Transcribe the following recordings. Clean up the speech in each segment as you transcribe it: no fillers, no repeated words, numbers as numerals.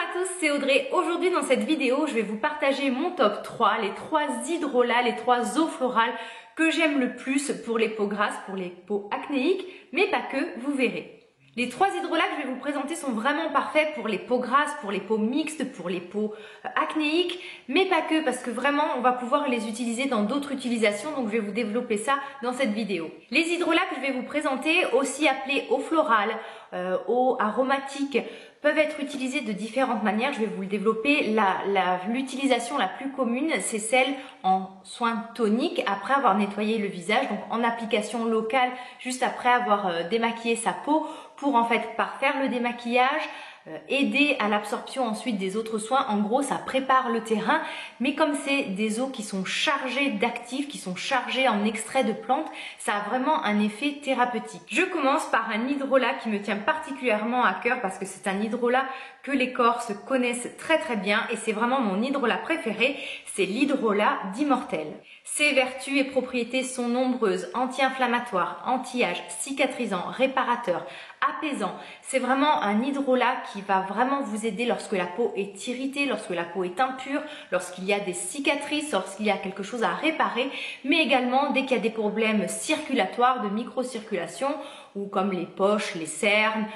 à tous, c'est Audrey. Aujourd'hui dans cette vidéo, je vais vous partager mon top 3, les 3 hydrolats, les 3 eaux florales que j'aime le plus pour les peaux grasses, pour les peaux acnéiques, mais pas que, vous verrez. Les 3 hydrolats que je vais vous présenter sont vraiment parfaits pour les peaux grasses, pour les peaux mixtes, pour les peaux acnéiques, mais pas que, parce que vraiment on va pouvoir les utiliser dans d'autres utilisations, donc je vais vous développer ça dans cette vidéo. Les hydrolats que je vais vous présenter, aussi appelés eaux florales, eaux aromatiques, peuvent être utilisés de différentes manières. Je vais vous le développer. L'utilisation la plus commune, c'est celle en soins toniques après avoir nettoyé le visage, donc en application locale juste après avoir démaquillé sa peau, pour en fait parfaire le démaquillage, aider à l'absorption ensuite des autres soins. En gros, ça prépare le terrain, mais comme c'est des eaux qui sont chargées d'actifs, qui sont chargées en extraits de plantes, ça a vraiment un effet thérapeutique. Je commence par un hydrolat qui me tient particulièrement à cœur parce que c'est un hydrolat que les Corses connaissent très très bien et c'est vraiment mon hydrolat préféré, c'est l'hydrolat d'Immortelle. Ses vertus et propriétés sont nombreuses: anti-inflammatoire, anti-âge, cicatrisant, réparateur, apaisant. C'est vraiment un hydrolat qui va vraiment vous aider lorsque la peau est irritée, lorsque la peau est impure, lorsqu'il y a des cicatrices, lorsqu'il y a quelque chose à réparer, mais également dès qu'il y a des problèmes circulatoires, de microcirculation, ou comme les poches, les cernes,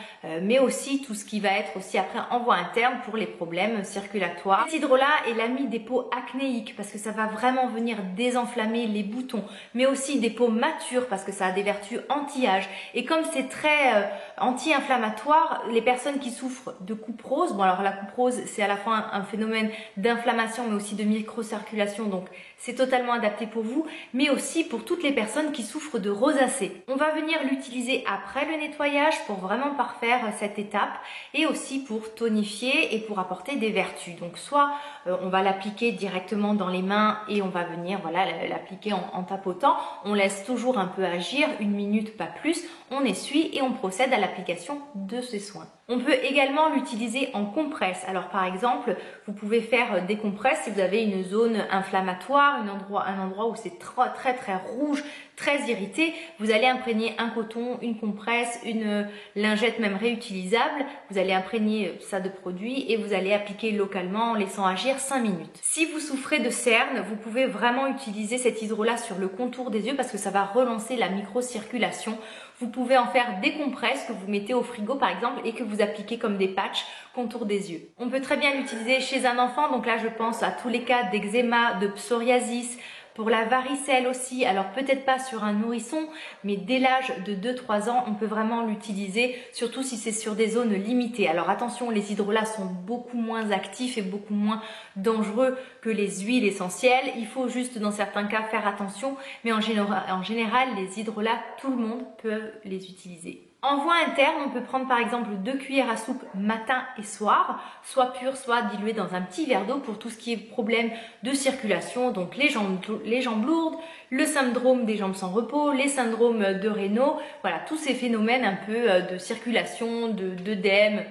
mais aussi tout ce qui va être aussi après en voie interne pour les problèmes circulatoires. Cet hydrolat est l'ami des peaux acnéiques parce que ça va vraiment venir désenflammer les boutons, mais aussi des peaux matures parce que ça a des vertus anti-âge. Et comme c'est très anti-inflammatoire, les personnes qui souffrent de couperose, bon alors la couperose c'est à la fois un phénomène d'inflammation mais aussi de microcirculation, donc c'est totalement adapté pour vous, mais aussi pour toutes les personnes qui souffrent de rosacée. On va venir l'utiliser après le nettoyage pour vraiment parfaire cette étape et aussi pour tonifier et pour apporter des vertus. Donc soit on va l'appliquer directement dans les mains et on va venir voilà l'appliquer en tapotant, on laisse toujours un peu agir, 1 minute pas plus, on essuie et on procède à l'application de ces soins. On peut également l'utiliser en compresse. Alors par exemple, vous pouvez faire des compresses si vous avez une zone inflammatoire, un endroit où c'est très rouge, très irrité. Vous allez imprégner un coton, une compresse, une lingette même réutilisable. Vous allez imprégner ça de produit et vous allez appliquer localement en laissant agir 5 minutes. Si vous souffrez de cernes, vous pouvez vraiment utiliser cet hydrolat sur le contour des yeux parce que ça va relancer la microcirculation. Vous pouvez en faire des compresses que vous mettez au frigo par exemple et que vous appliquez comme des patchs contour des yeux. On peut très bien l'utiliser chez un enfant, donc là je pense à tous les cas d'eczéma, de psoriasis, pour la varicelle aussi, alors peut-être pas sur un nourrisson, mais dès l'âge de 2-3 ans, on peut vraiment l'utiliser, surtout si c'est sur des zones limitées. Alors attention, les hydrolats sont beaucoup moins actifs et beaucoup moins dangereux que les huiles essentielles. Il faut juste dans certains cas faire attention, mais en général, les hydrolats, tout le monde peut les utiliser. En voie interne, on peut prendre par exemple 2 cuillères à soupe matin et soir, soit pure, soit diluée dans un petit verre d'eau pour tout ce qui est problème de circulation, donc les jambes lourdes, le syndrome des jambes sans repos, les syndromes de Raynaud, voilà, tous ces phénomènes un peu de circulation, d'œdème.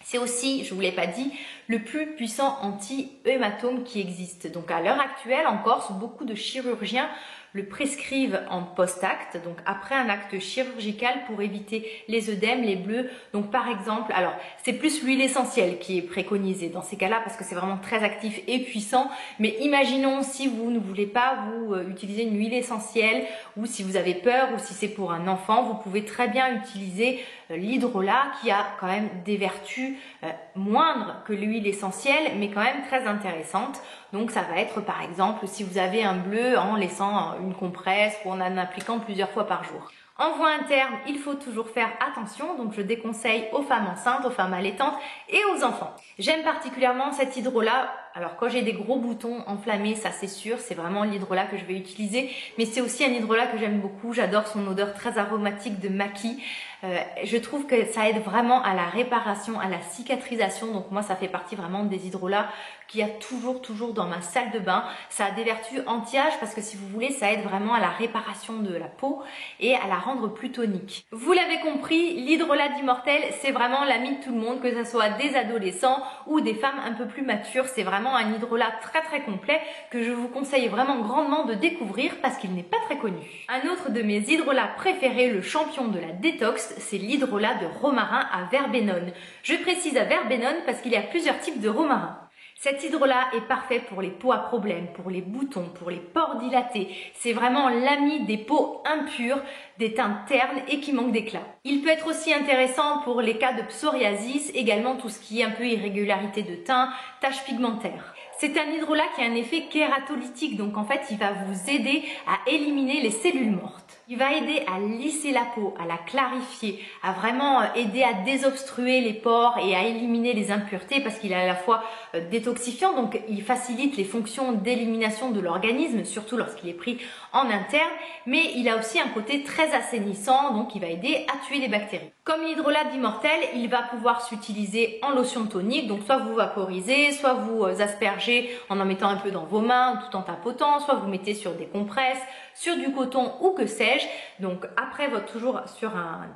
C'est aussi, je ne vous l'ai pas dit, le plus puissant anti-hématome qui existe. Donc à l'heure actuelle, en Corse, beaucoup de chirurgiens le prescrivent en post-acte, donc après un acte chirurgical pour éviter les œdèmes, les bleus. Donc par exemple, alors c'est plus l'huile essentielle qui est préconisée dans ces cas-là parce que c'est vraiment très actif et puissant. Mais imaginons si vous ne voulez pas vous utiliser une huile essentielle ou si vous avez peur ou si c'est pour un enfant, vous pouvez très bien utiliser l'hydrolat qui a quand même des vertus moindres que l'huile essentielle mais quand même très intéressantes. Donc ça va être par exemple si vous avez un bleu en laissant une compresse ou en appliquant plusieurs fois par jour. En voie interne, il faut toujours faire attention, donc je déconseille aux femmes enceintes, aux femmes allaitantes et aux enfants. J'aime particulièrement cet hydrolat. Alors quand j'ai des gros boutons enflammés, ça c'est sûr, c'est vraiment l'hydrolat que je vais utiliser, mais c'est aussi un hydrolat que j'aime beaucoup, j'adore son odeur très aromatique de maquis. Je trouve que ça aide vraiment à la réparation, à la cicatrisation, donc moi ça fait partie vraiment des hydrolats qu'il y a toujours dans ma salle de bain. Ça a des vertus anti-âge parce que si vous voulez, ça aide vraiment à la réparation de la peau et à la rendre plus tonique. Vous l'avez compris, l'hydrolat d'Immortelle, c'est vraiment l'ami de tout le monde, que ce soit des adolescents ou des femmes un peu plus matures, c'est vraiment vraiment un hydrolat très complet que je vous conseille vraiment grandement de découvrir parce qu'il n'est pas très connu. Un autre de mes hydrolats préférés, le champion de la détox, c'est l'hydrolat de romarin à verbenone. Je précise à verbenone parce qu'il y a plusieurs types de romarin. Cet hydrolat est parfait pour les peaux à problème, pour les boutons, pour les pores dilatés. C'est vraiment l'ami des peaux impures, des teintes ternes et qui manquent d'éclat. Il peut être aussi intéressant pour les cas de psoriasis, également tout ce qui est un peu irrégularité de teint, taches pigmentaires. C'est un hydrolat qui a un effet kératolytique, donc en fait il va vous aider à éliminer les cellules mortes. Il va aider à lisser la peau, à la clarifier, à vraiment aider à désobstruer les pores et à éliminer les impuretés parce qu'il est à la fois détoxifiant, donc il facilite les fonctions d'élimination de l'organisme, surtout lorsqu'il est pris en interne, mais il a aussi un côté très assainissant, donc il va aider à tuer les bactéries. Comme l'hydrolat d'Immortelle, il va pouvoir s'utiliser en lotion tonique, donc soit vous vaporisez, soit vous aspergez en mettant un peu dans vos mains tout en tapotant, soit vous mettez sur des compresses, sur du coton ou que sais-je. Donc après toujours sur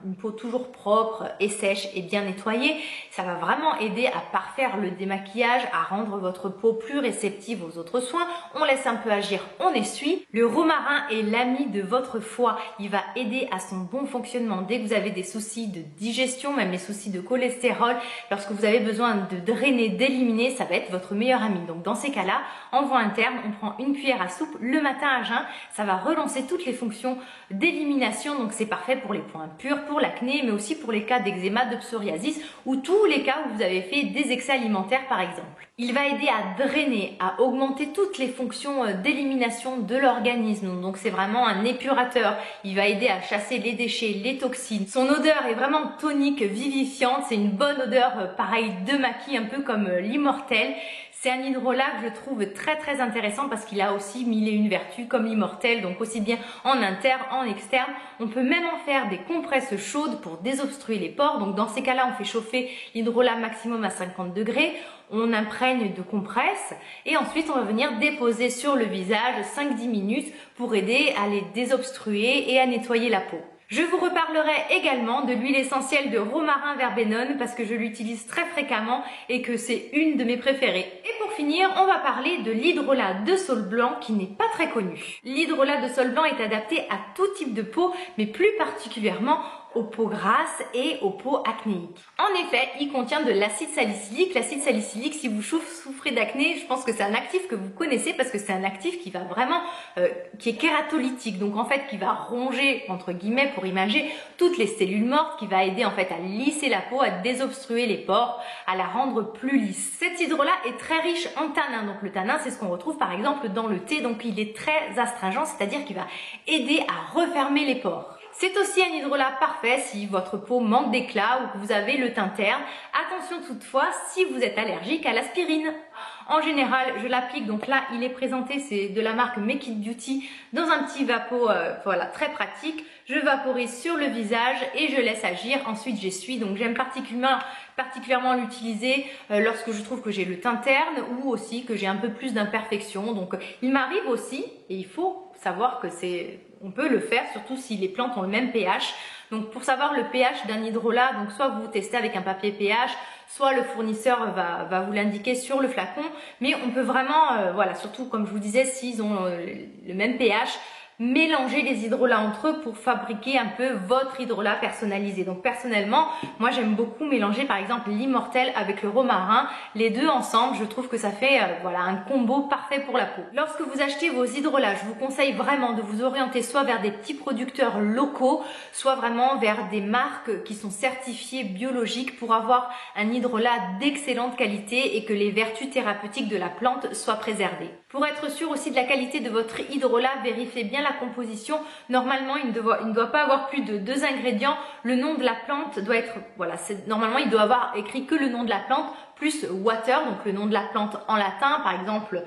une peau toujours propre et sèche et bien nettoyée, ça va vraiment aider à parfaire le démaquillage, à rendre votre peau plus réceptive aux autres soins. On laisse un peu agir, on essuie. Le romarin est l'ami de votre foie. Il va aider à son bon fonctionnement dès que vous avez des soucis de digestion, même les soucis de cholestérol. Lorsque vous avez besoin de drainer, d'éliminer, ça va être votre meilleur ami. Donc dans ces cas-là, en voie interne, on prend une cuillère à soupe le matin à jeun. Ça va relancer toutes les fonctions d'élimination, donc c'est parfait pour les points purs, pour l'acné, mais aussi pour les cas d'eczéma, de psoriasis ou tous les cas où vous avez fait des excès alimentaires par exemple. Il va aider à drainer, à augmenter toutes les fonctions d'élimination de l'organisme, donc c'est vraiment un épurateur. Il va aider à chasser les déchets, les toxines. Son odeur est vraiment tonique, vivifiante, c'est une bonne odeur pareil de maquis, un peu comme l'Immortelle. C'est un hydrolat que je trouve très intéressant parce qu'il a aussi mille et une vertus comme l'Immortelle, donc aussi bien en interne, en externe. On peut même en faire des compresses chaudes pour désobstruer les pores. Donc dans ces cas-là, on fait chauffer l'hydrolat maximum à 50 degrés. On imprègne de compresses et ensuite on va venir déposer sur le visage 5-10 minutes pour aider à les désobstruer et à nettoyer la peau. Je vous reparlerai également de l'huile essentielle de romarin verbenone parce que je l'utilise très fréquemment et que c'est une de mes préférées. Et pour finir, on va parler de l'hydrolat de saule blanc qui n'est pas très connu. L'hydrolat de saule blanc est adapté à tout type de peau, mais plus particulièrement aux peaux grasses et aux peaux acnéiques. En effet, il contient de l'acide salicylique. L'acide salicylique, si vous souffrez d'acné, je pense que c'est un actif que vous connaissez parce que c'est un actif qui va vraiment, qui est kératolytique. Donc en fait, qui va ronger, entre guillemets, pour imager toutes les cellules mortes, qui va aider en fait à lisser la peau, à désobstruer les pores, à la rendre plus lisse. Cet hydrolat est très riche en tanin. Donc le tanin, c'est ce qu'on retrouve par exemple dans le thé. Donc il est très astringent, c'est-à-dire qu'il va aider à refermer les pores. C'est aussi un hydrolat parfait si votre peau manque d'éclat ou que vous avez le teint terne. Attention toutefois si vous êtes allergique à l'aspirine. En général, je l'applique, donc là il est présenté, c'est de la marque Make It Beauty, dans un petit vapeau voilà, très pratique. Je vaporise sur le visage et je laisse agir. Ensuite j'essuie, donc j'aime particulièrement l'utiliser lorsque je trouve que j'ai le teint terne ou aussi que j'ai un peu plus d'imperfections. Donc il m'arrive aussi, et il faut savoir que on peut le faire, surtout si les plantes ont le même pH. Donc pour savoir le pH d'un hydrolat, donc soit vous testez avec un papier pH, soit le fournisseur va vous l'indiquer sur le flacon. Mais on peut vraiment, voilà, surtout comme je vous disais, s'ils ont le même pH, mélanger les hydrolats entre eux pour fabriquer un peu votre hydrolat personnalisé. Donc personnellement, moi j'aime beaucoup mélanger par exemple l'Immortelle avec le romarin. Les deux ensemble, je trouve que ça fait voilà, un combo parfait pour la peau. Lorsque vous achetez vos hydrolats, je vous conseille vraiment de vous orienter soit vers des petits producteurs locaux, soit vraiment vers des marques qui sont certifiées biologiques pour avoir un hydrolat d'excellente qualité et que les vertus thérapeutiques de la plante soient préservées. Pour être sûr aussi de la qualité de votre hydrolat, vérifiez bien la composition. Normalement, il ne doit pas avoir plus de 2 ingrédients. Le nom de la plante doit être, voilà, normalement il doit avoir écrit que le nom de la plante plus water, donc le nom de la plante en latin. Par exemple,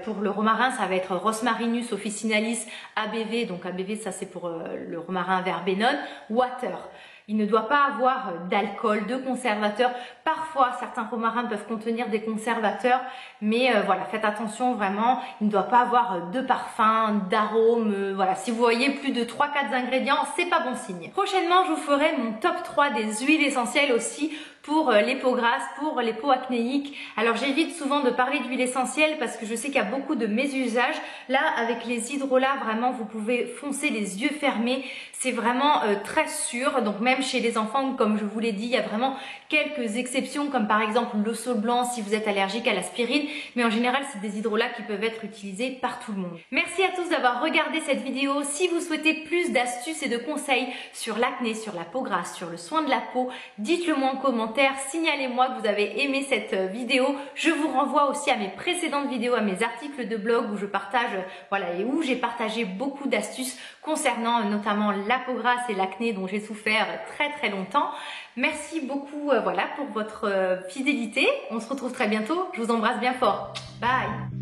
pour le romarin, ça va être Rosmarinus officinalis ABV. Donc ABV, ça c'est pour le romarin verbenone. Water. Il ne doit pas avoir d'alcool, de conservateur, Parfois, certains romarins peuvent contenir des conservateurs, mais voilà, faites attention vraiment, il ne doit pas avoir de parfum, d'arôme, voilà, si vous voyez plus de 3-4 ingrédients, c'est pas bon signe. Prochainement, je vous ferai mon top 3 des huiles essentielles aussi pour les peaux grasses, pour les peaux acnéiques. Alors j'évite souvent de parler d'huile essentielle parce que je sais qu'il y a beaucoup de mésusages. Là, avec les hydrolats, vraiment, vous pouvez foncer les yeux fermés. C'est vraiment très sûr. Donc même chez les enfants, comme je vous l'ai dit, il y a vraiment quelques exceptions, comme par exemple le sol blanc si vous êtes allergique à l'aspirine. Mais en général, c'est des hydrolats qui peuvent être utilisés par tout le monde. Merci à tous d'avoir regardé cette vidéo. Si vous souhaitez plus d'astuces et de conseils sur l'acné, sur la peau grasse, sur le soin de la peau, dites-le moi en commentaire. Signalez-moi que vous avez aimé cette vidéo. Je vous renvoie aussi à mes précédentes vidéos, à mes articles de blog où je partage, voilà, et où j'ai partagé beaucoup d'astuces concernant notamment la peau grasse et l'acné dont j'ai souffert très longtemps. Merci beaucoup, voilà, pour votre fidélité. On se retrouve très bientôt. Je vous embrasse bien fort. Bye!